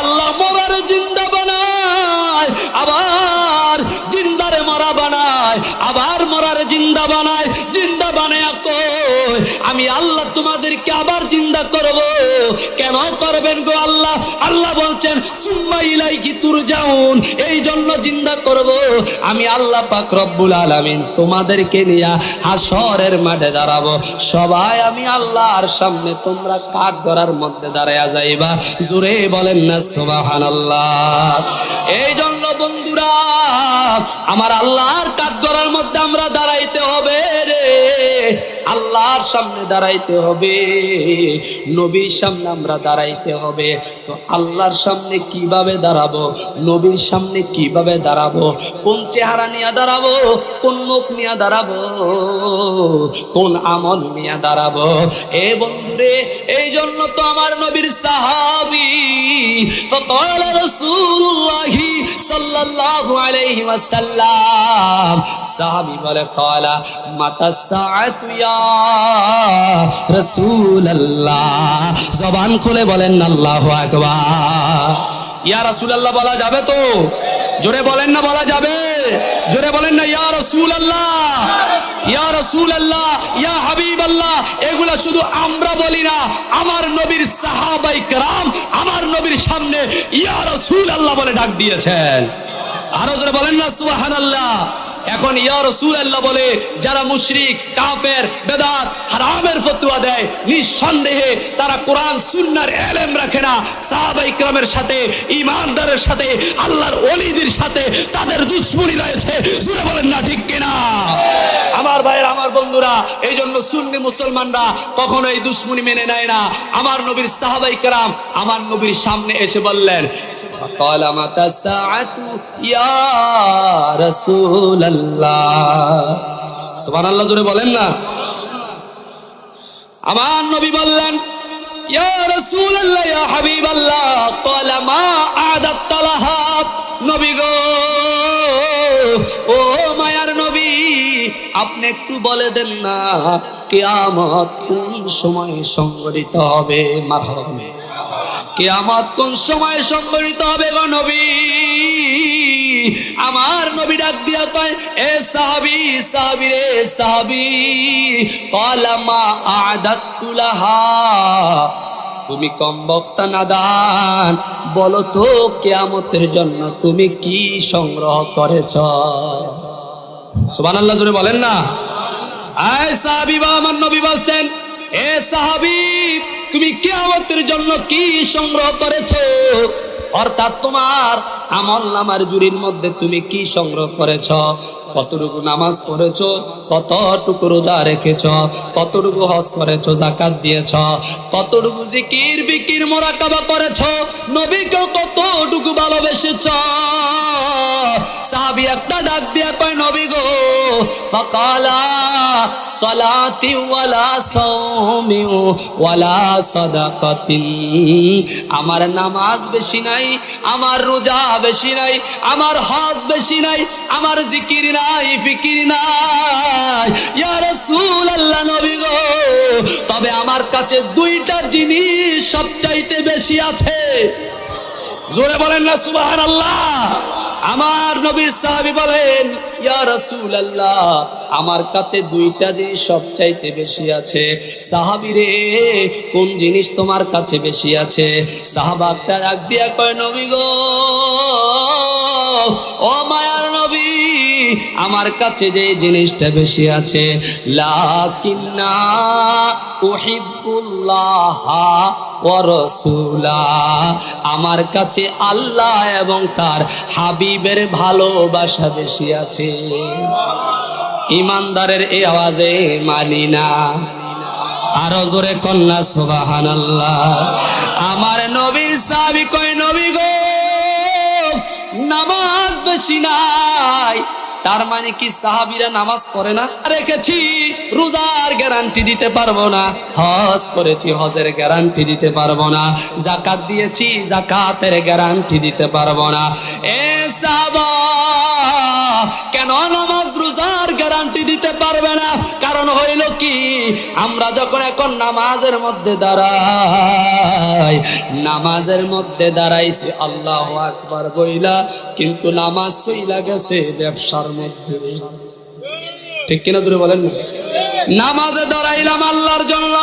আল্লাহ মরারে জিন্দা বানায়, আবার জিন্দারে মরা বানায়, আবার মরারে জিন্দা বানায়। জিন্দা বানায় কই আমি আল্লাহ তোমাদেরকে আবার জিন্দা করব। কেন করবেন গো আল্লাহ? আল্লাহ বলছেন সুম্মা ইলাইহি তুরজাউন, এই জন্য জিন্দা করব আমি আল্লাহ পাক রব্বুল আলামিন তোমাদেরকে নিয়ে হাসরের মাঠে দাঁড়াবো। সবাই আমি আল্লাহর সামনে, তোমরা কাঠগড়ার মধ্যে দাঁড়ায়া যাইবা। জোরে বলেন না সুবহানাল্লাহ। এই জন্য বন্ধুরা আমার আল্লাহর কাঠগড়ার মধ্যে আমরা দাঁড়াইতে হবে রে, আল্লাহর সামনে দাঁড়াইতে হবে, নবীর সামনে আমরা দাঁড়াইতে হবে। তো আল্লাহর সামনে কিভাবে দাঁড়াবো, নবীর সামনে কিভাবে দাঁড়াবো, কোন চেহারা নিয়ে দাঁড়াবো, কোন মুখ নিয়ে দাঁড়াবো, কোন আমল নিয়ে দাঁড়াবো? এ বন্ধুরে, এই জন্য তো আমার নবীর সাহাবী فقال رسول الله صلى الله عليه وسلم, সাহাবী বলে قال متى الساعة يا رسول الله, জবান খুলে বলেন আল্লাহু আকবার। ইয়া রাসূলুল্লাহ বলা যাবে তো? জোরে বলেন না, বলা যাবে? জোরে বলেন না ইয়া রাসূলুল্লাহ, ইয়া রাসূলুল্লাহ, ইয়া হাবিবাল্লাহ। এগুলা শুধু আমরা বলি না, আমার নবীর সাহাবায়ে কেরাম আমার নবীর সামনে ইয়া রাসূলুল্লাহ বলে ডাক দিয়েছেন। আরো জোরে বলেন না সুবহানাল্লাহ। এখন ইয়া রাসূলুল্লাহ বলে যারা মুশরিক, কাফের, বেদাত, হারামের ফতোয়া দেয়, নিঃসন্দেহে তারা কোরআন সুন্নাহর ইলম রাখে না। সাহাবায়ে কেরামের সাথে, ঈমানদারের সাথে, আল্লাহর ওলিদের সাথে তাদের দুশমনি রয়েছে। জোরে বলেন না ঠিক কিনা? আমার ভাইয়ের, আমার বন্ধুরা, এই জন্য সুন্নি মুসলমানরা কখনো এই দুশমনি মেনে নেয় না। আমার নবীর সাহাবায়ে কেরাম আমার নবীর সামনে এসে বললেন قال متى الساعة يا رسول الله, সুবহানাল্লাহ। জোরে বলেন না। আমার নবী বললেন ইয়া রাসূলুল্লাহ, ইয়া হাবিবাল্লাহ। قال ما أعددت لها, নবী গো, ও মায়ার নবী, আপনি একটু বলে দেন না কিয়ামত কোন সময় সংঘটিত হবে? মারহাবা। কিয়ামত কোন সময় সংঘটিত হবে গো নবী? আমার নবী ডাক দিয়া কয় এ সাহাবী, সাহাবী রে সাহাবী, ক্বালা মা আ'দাতু লাহা, তুমি কম বক্তা নাদান, বলো তো কিয়ামতের জন্য তুমি কি সংগ্রহ করেছ? সুবহানাল্লাহ। জোরে বলেন না। এই সাহাবী বা আমার নবী বলছেন এ সাহাবী, তুমি কিয়ামতের জন্য কি সংগ্রহ করেছো? অর্থাৎ তোমার আমলনামার জুরির মধ্যে তুমি কি সংগ্রহ করেছো? কতটুকু নামাজ পড়েছো, কতটুকু রোজা রেখেছো, কতটুকু হজ করেছো, যাকাত দিয়েছো, কতটুকু জিকির বিকির মুরাকাবা করেছো, নবীকে কতটুকু ভালোবেসেছো? সাহাবী একটা ডাক দিয়া কয় নবী গো, ফাকালা সালাতি ওয়ালা সাওমি ওয়ালা সাদাকাতিন, আমার নামাজ বেশি নাই, আমার রোজা বেশি নাই, আমার হজ বেশি নাই, আমার জিকির নাই, ফিকির নাই। ইয়া রাসূলুল্লাহ, নবী গো, তবে আমার কাছে দুইটা জিনিস সবচাইতে বেশি আছে। জোরে বলেন না সুবহানাল্লাহ। আমার নবী সাহাবী বলেন ইয়া রাসূলুল্লাহ, আমার কাছে দুইটা জিনিস সবচাইতে বেশি আছে। সাহাবী রে, কোন জিনিস তোমার কাছে বেশি আছে? সাহাবাটা ডাক দিয়া কয় নবী গো, ও মায়ার নবী, আমার কাছে যে জিনিসটা বেশি আছে, লাকিন্না উহিব্বুল্লাহ ওয়া রাসূলাহ, আমার কাছে আল্লাহ এবং তার হাবিবের ভালোবাসা বেশি আছে। ইমানদারের এই আওয়াজে মানি না। আরো জোরে কন্যা সুবহানাল্লাহ। আমার নবীর সাহাবী কয় নবী গো, নামাজ বেশি নাই, তার মানে কি সাহাবীরা নামাজ পড়ে না? রেখেছি, রোজার গ্যারান্টি দিতে পারবো না। হজ করেছি, হজের গ্যারান্টি দিতে পারবো না। যাকাত দিয়েছি, যাকাতের গ্যারান্টি দিতে পারবো না। এ সাহাবা, কেন নামাজ রোজার গ্যারান্টি দিতে পারবে না? কারণ হইল কি, আমরা যখন এখন নামাজের মধ্যে দাঁড়াই, নামাজের মধ্যে দাঁড়াইছি আল্লাহু আকবার বইলা, কিন্তু নামাজ চইলা গেছে ব্যবসার মধ্যে। ঠিক কিনা জোরে বলেন না? নামাজে দাঁড়াইলাম আল্লাহর জন্য,